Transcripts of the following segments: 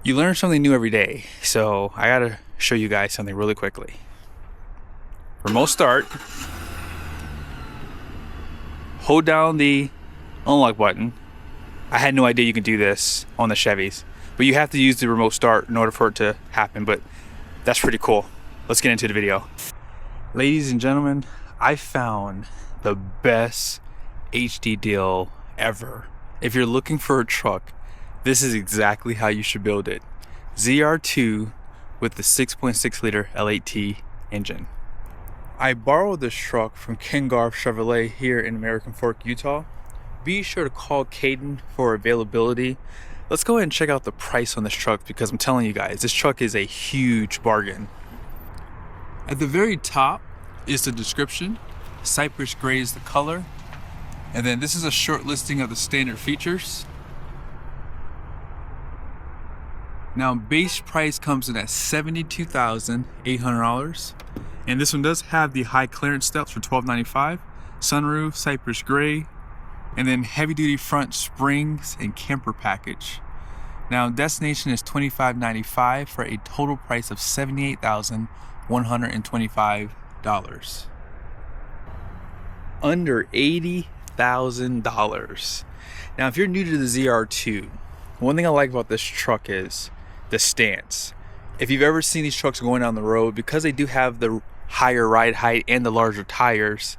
You learn something new every day, so I gotta show you guys something really quickly. Remote start. Hold down the unlock button. I had no idea you can do this on the Chevys, but you have to use the remote start in order for it to happen, but that's pretty cool. Let's get into the video. Ladies and gentlemen, I found the best HD deal ever. If you're looking for a truck, this is exactly how you should build it. ZR2 with the 6.6 liter L8T engine. I borrowed this truck from Ken Garff Chevrolet here in American Fork, Utah. Be sure to call Caden for availability. Let's go ahead and check out the price on this truck, because I'm telling you guys, this truck is a huge bargain. At the very top is the description. Cypress gray is the color. And then this is a short listing of the standard features. Now, base price comes in at $72,800. And this one does have the high clearance steps for $1295, sunroof, cypress gray, and then heavy duty front springs and camper package. Now, destination is $2595 for a total price of $78,125. Under $80,000. Now, if you're new to the ZR2, one thing I like about this truck is the stance. If you've ever seen these trucks going down the road, because they do have the higher ride height and the larger tires,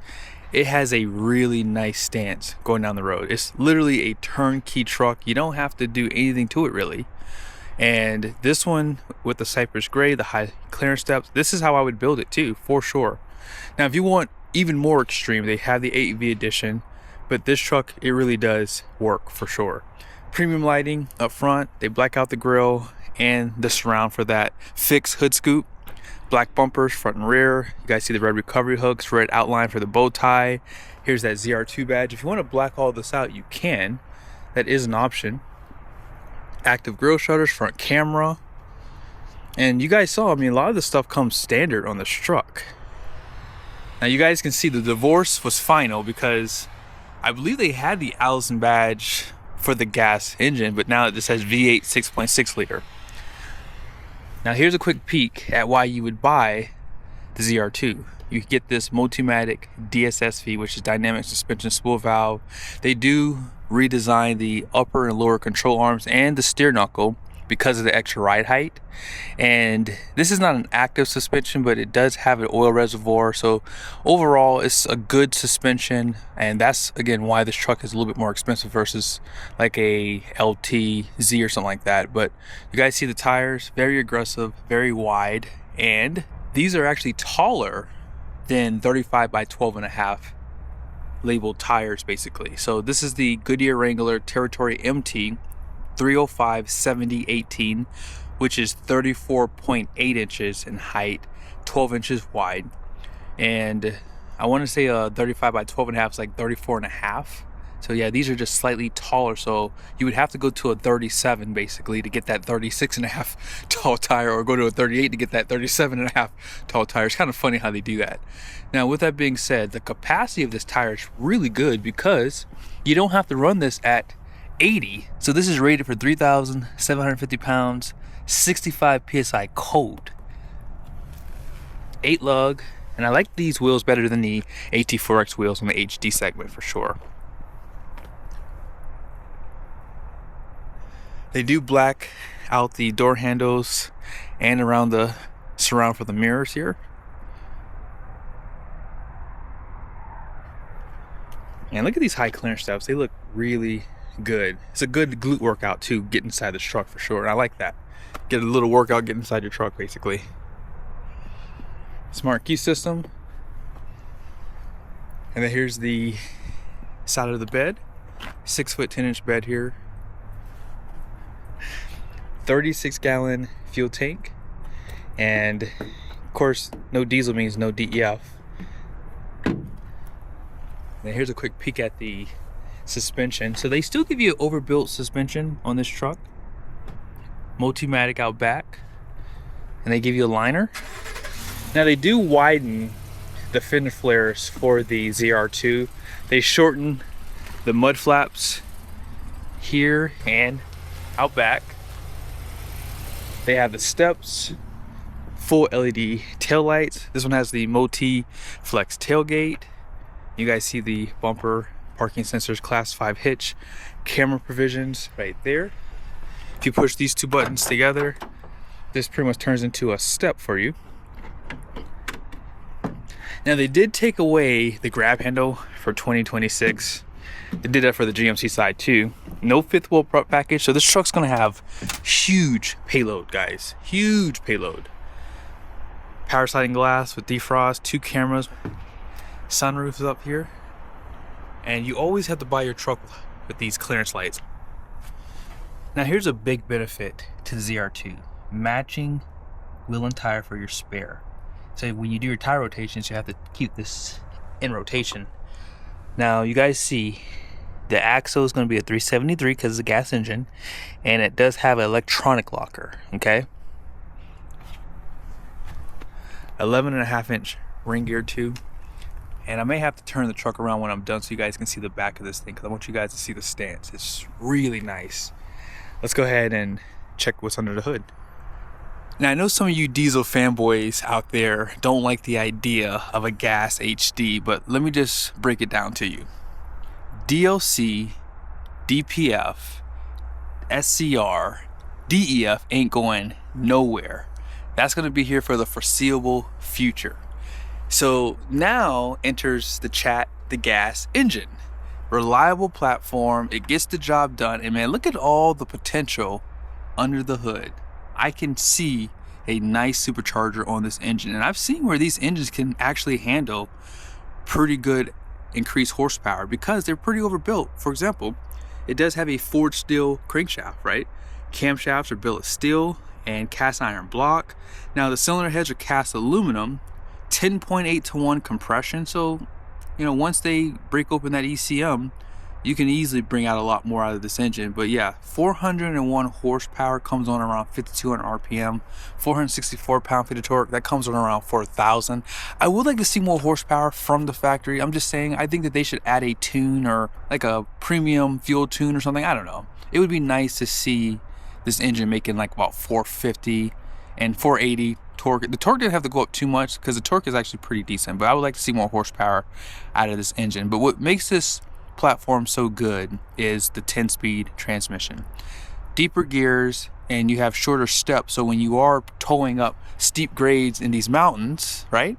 it has a really nice stance going down the road. It's literally a turnkey truck. You don't have to do anything to it really. And this one with the cypress gray, the high clearance steps, this is how I would build it too, for sure. Now, if you want even more extreme, they have the 8V edition, but this truck, it really does work for sure. Premium lighting up front, they black out the grille and the surround for that fixed hood scoop. Black bumpers front and rear. You guys see the red recovery hooks, red outline for the bow tie. Here's that ZR2 badge. If you want to black all this out, you can. That is an option. Active grille shutters, front camera. And you guys saw, I mean, a lot of this stuff comes standard on this truck. Now you guys can see the divorce was final, because I believe they had the Allison badge for the gas engine, but now it just says V8 6.6 liter. Now here's a quick peek at why you would buy the ZR2. You get this Multimatic DSSV, which is dynamic suspension spool valve. They do redesign the upper and lower control arms and the steer knuckle because of the extra ride height. And this is not an active suspension, but it does have an oil reservoir. So overall, it's a good suspension. And that's, again, why this truck is a little bit more expensive versus like a LT Z or something like that. But you guys see the tires, very aggressive, very wide. And these are actually taller than 35 by 12.5 labeled tires, basically. So this is the Goodyear Wrangler Territory MT 305/70/18, which is 34.8 inches in height, 12 inches wide. And I want to say 35 by 12.5 is like 34.5. So yeah, these are just slightly taller. So you would have to go to a 37 basically to get that 36.5 tall tire, or go to a 38 to get that 37.5 tall tire. It's kind of funny how they do that. Now, with that being said, the capacity of this tire is really good, because you don't have to run this at 80. So this is rated for 3,750 pounds, 65 psi cold, 8 lug, and I like these wheels better than the AT4X wheels on the HD segment for sure. They do black out the door handles and around the surround for the mirrors here. And look at these high clearance steps. They look really good. It's a good glute workout to get inside this truck for sure. And I like that. Get a little workout, get inside your truck basically. Smart key system. And then here's the side of the bed. 6 foot 10 inch bed here. 36 gallon fuel tank. And of course, no diesel means no DEF. And then here's a quick peek at the suspension. So they still give you an overbuilt suspension on this truck. Multimatic out back. And they give you a liner. Now they do widen the fender flares for the ZR2. They shorten the mud flaps here and out back. They have the steps, full LED tail lights. This one has the multi-flex tailgate. You guys see the bumper, parking sensors, class 5 hitch, camera provisions right there. If you push these two buttons together, this pretty much turns into a step for you. Now they did take away the grab handle for 2026. They did that for the GMC side too. No fifth wheel prop package, so this truck's gonna have huge payload, guys. Huge payload. Power sliding glass with defrost, 2 cameras, sunroof is up here, and you always have to buy your truck with these clearance lights. Now here's a big benefit to the ZR2: matching wheel and tire for your spare. So when you do your tire rotations, you have to keep this in rotation. Now you guys see the axle is going to be a 373 because it's a gas engine, and it does have an electronic locker. Okay, 11.5-inch ring gear too. And I may have to turn the truck around when I'm done so you guys can see the back of this thing, because I want you guys to see the stance. It's really nice. Let's go ahead and check what's under the hood. Now I know some of you diesel fanboys out there don't like the idea of a gas HD, but let me just break it down to you. DLC, DPF, SCR, DEF ain't going nowhere. That's going to be here for the foreseeable future. So now enters the chat, the gas engine. Reliable platform, it gets the job done, and man, look at all the potential under the hood. I can see a nice supercharger on this engine, and I've seen where these engines can actually handle pretty good increased horsepower because they're pretty overbuilt. For example, it does have a forged steel crankshaft, right? Camshafts are built of steel and cast iron block. Now the cylinder heads are cast aluminum, 10.8 to 1 compression, so you know, once they break open that ECM, you can easily bring out a lot more out of this engine. But yeah, 401 horsepower comes on around 5,200 RPM, 464 pound-feet of torque, that comes on around 4,000. I would like to see more horsepower from the factory. I'm just saying, I think that they should add a tune or like a premium fuel tune or something. I don't know. It would be nice to see this engine making like about 450 and 480 torque. The torque didn't have to go up too much because the torque is actually pretty decent, but I would like to see more horsepower out of this engine. But what makes this platform so good is the 10-speed transmission. Deeper gears, and you have shorter steps, so when you are towing up steep grades in these mountains, right,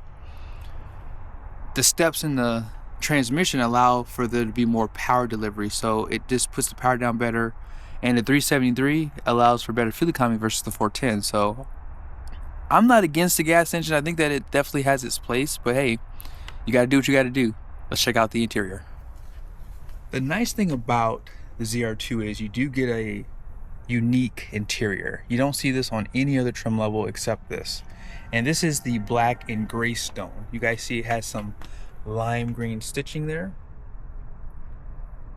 the steps in the transmission allow for there to be more power delivery, so it just puts the power down better. And the 373 allows for better fuel economy versus the 410. So I'm not against the gas engine. I think that it definitely has its place, but hey, you got to do what you got to do. Let's check out the interior. The nice thing about the ZR2 is you do get a unique interior. You don't see this on any other trim level except this. And this is the black and gray stone. You guys see it has some lime green stitching there.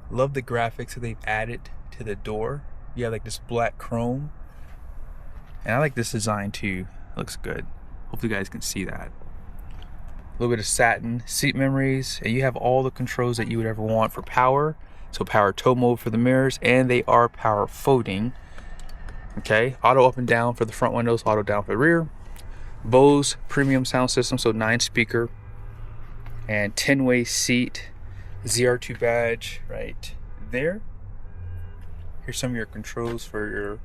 Love the graphics that they've added to the door. You have like this black chrome. And I like this design too. It looks good. Hopefully you guys can see that. A little bit of satin seat memories, and you have all the controls that you would ever want for power. So power tow mode for the mirrors, and they are power folding. Okay, auto up and down for the front windows, auto down for the rear. Bose premium sound system, so 9-speaker and 10-way seat. ZR2 badge right there. Here's some of your controls for your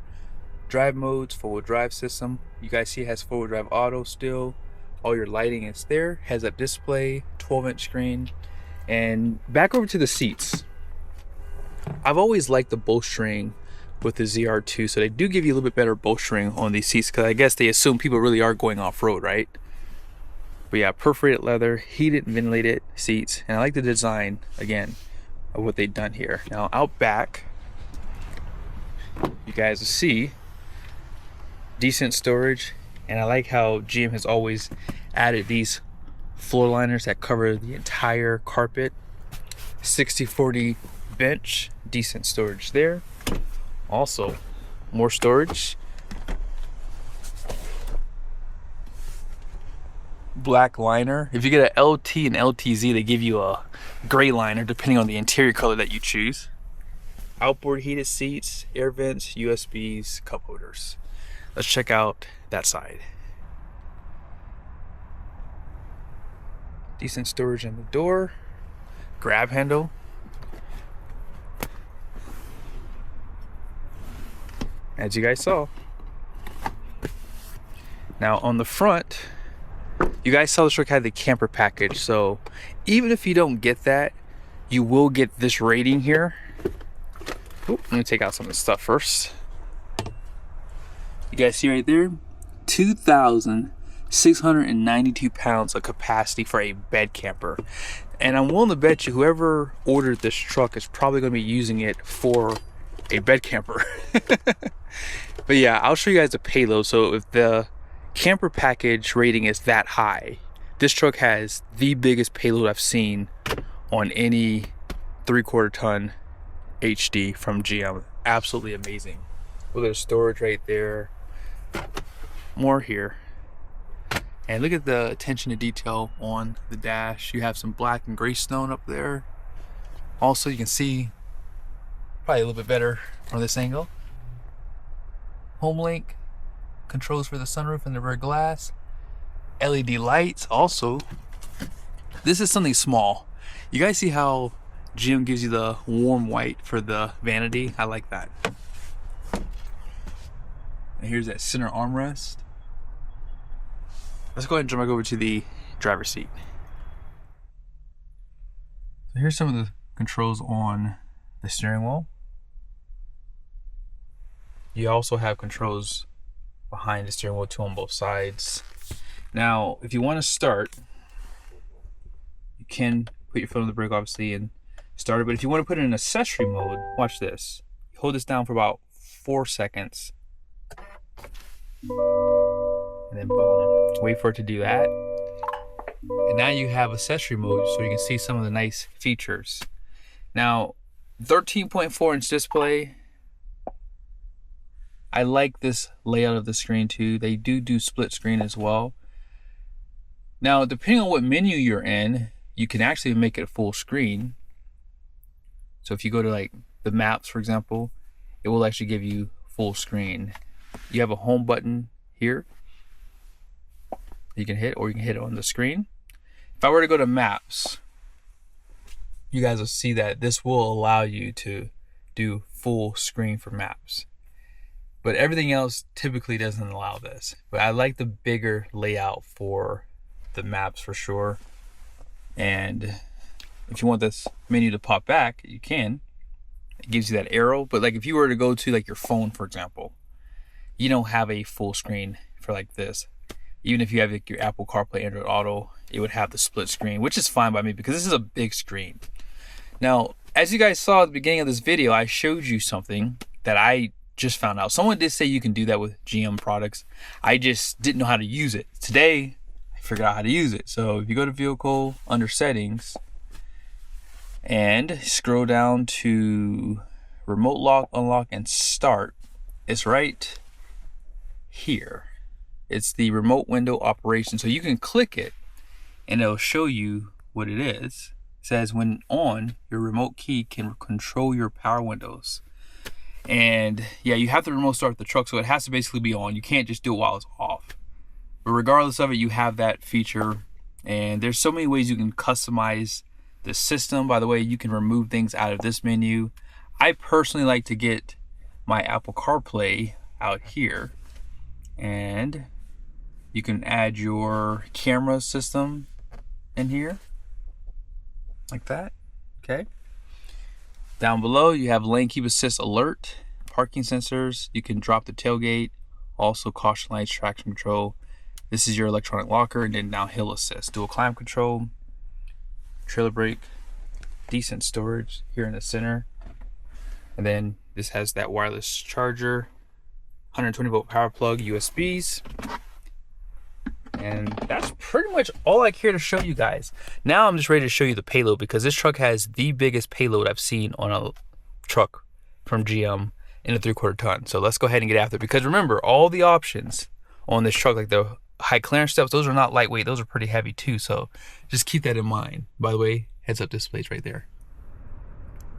drive modes, 4-wheel drive system. You guys see it has 4-wheel drive auto still. All your lighting is there. Heads-up display, 12-inch screen. And back over to the seats. I've always liked the bowstring with the ZR2, so they do give you a little bit better bowstring on these seats because I guess they assume people really are going off-road, right? But yeah, perforated leather, heated and ventilated seats, and I like the design, again, of what they've done here. Now, out back, you guys will see decent storage, and I like how GM has always added these floor liners that cover the entire carpet. 60/40 bench, decent storage there. Also, more storage. Black liner. If you get an LT and LTZ, they give you a gray liner depending on the interior color that you choose. Outboard heated seats, air vents, USBs, cup holders. Let's check out that side. Decent storage in the door. Grab handle. As you guys saw. Now on the front, you guys saw the truck had the camper package. So even if you don't get that, you will get this rating here. Oop, let me take out some of the stuff first. You guys see right there, 2,692 pounds of capacity for a bed camper. And I'm willing to bet you whoever ordered this truck is probably going to be using it for a bed camper. But yeah, I'll show you guys the payload. So if the camper package rating is that high, this truck has the biggest payload I've seen on any 3/4 ton HD from GM. Absolutely amazing. Well, there's storage right there. More here. And look at the attention to detail on the dash. You have some black and gray stone up there. Also, you can see probably a little bit better from this angle. Home link, controls for the sunroof and the rear glass. LED lights. Also, this is something small. You guys see how GM gives you the warm white for the vanity? I like that. And here's that center armrest. Let's go ahead and jump back over to the driver's seat. So here's some of the controls on the steering wheel. You also have controls behind the steering wheel too on both sides. Now, if you want to start, you can put your foot on the brake obviously and start it. But if you want to put it in accessory mode, watch this. You hold this down for about 4 seconds. And then boom, wait for it to do that. And now you have accessory mode so you can see some of the nice features. Now, 13.4-inch display. I like this layout of the screen too. They do split screen as well. Now, depending on what menu you're in, you can actually make it a full screen. So if you go to like the maps, for example, it will actually give you full screen. You have a home button here you can hit, or you can hit it on the screen. If I were to go to maps, you guys will see that this will allow you to do full screen for maps. But everything else typically doesn't allow this. But I like the bigger layout for the maps for sure. And if you want this menu to pop back, you can. It gives you that arrow. But like if you were to go to like your phone, for example, you don't have a full screen for like this. Even if you have like your Apple CarPlay, Android Auto, it would have the split screen, which is fine by me because this is a big screen. Now, as you guys saw at the beginning of this video, I showed you something that I just found out. Someone did say you can do that with GM products. I just didn't know how to use it. Today, I figured out how to use it. So if you go to Vehicle, under Settings, and scroll down to Remote Lock, Unlock, and Start, it's right here. It's the remote window operation. So you can click it and it'll show you what it is. It says when on, your remote key can control your power windows. And yeah, you have to remote start the truck, so it has to basically be on. You can't just do it while it's off. But regardless of it, you have that feature. And there's so many ways you can customize the system. By the way, you can remove things out of this menu. I personally like to get my Apple CarPlay out here. And you can add your camera system in here like that. Okay, down below you have lane keep assist alert, parking sensors. You can drop the tailgate, also caution lights, traction control. This is your electronic locker, and then now hill assist, dual climate control, trailer brake, decent storage here in the center. And then this has that wireless charger, 120 volt power plug, USBs. And that's pretty much all I care to show you guys. Now I'm just ready to show you the payload, because this truck has the biggest payload I've seen on a truck from GM in a 3/4 ton. So let's go ahead and get after it, because remember, all the options on this truck, like the high clearance steps, those are not lightweight, those are pretty heavy too. So just keep that in mind. By the way, heads up displays right there.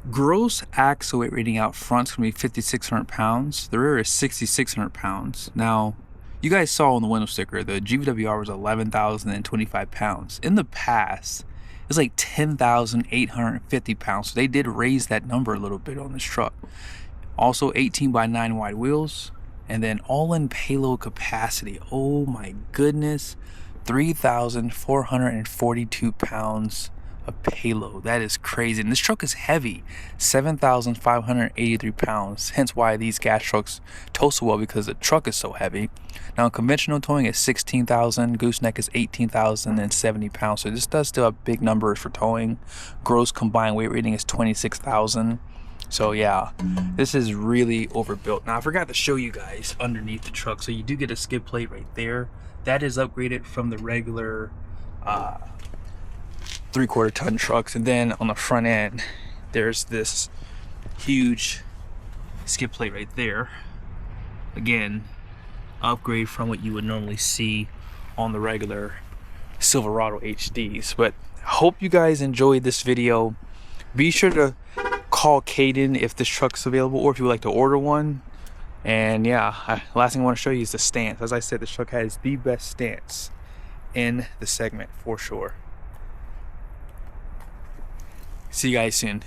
Gross axle weight rating out front's gonna be 5,600 pounds. The rear is 6,600 pounds. Now, you guys saw on the window sticker, the GVWR was 11,025 pounds. In the past, it's like 10,850 pounds. So they did raise that number a little bit on this truck. Also 18x9 wide wheels, and then all-in payload capacity. Oh my goodness, 3,442 pounds of payload. That is crazy. And this truck is heavy, 7,583 pounds. Hence why these gas trucks tow so well, because the truck is so heavy. Now conventional towing is 16,000, Gooseneck is 18,070 pounds. So this does still have big numbers for towing. Gross combined weight rating is 26,000. So yeah, this is really overbuilt. Now I forgot to show you guys underneath the truck. So you do get a skid plate right there. That is upgraded from the regular 3/4 ton trucks. And then on the front end, there's this huge skid plate right there. Again, upgrade from what you would normally see on the regular Silverado HDs. But I hope you guys enjoyed this video. Be sure to call Caden if this truck's available, or if you would like to order one. And yeah, last thing I want to show you is the stance. As I said, this truck has the best stance in the segment for sure. See you guys soon.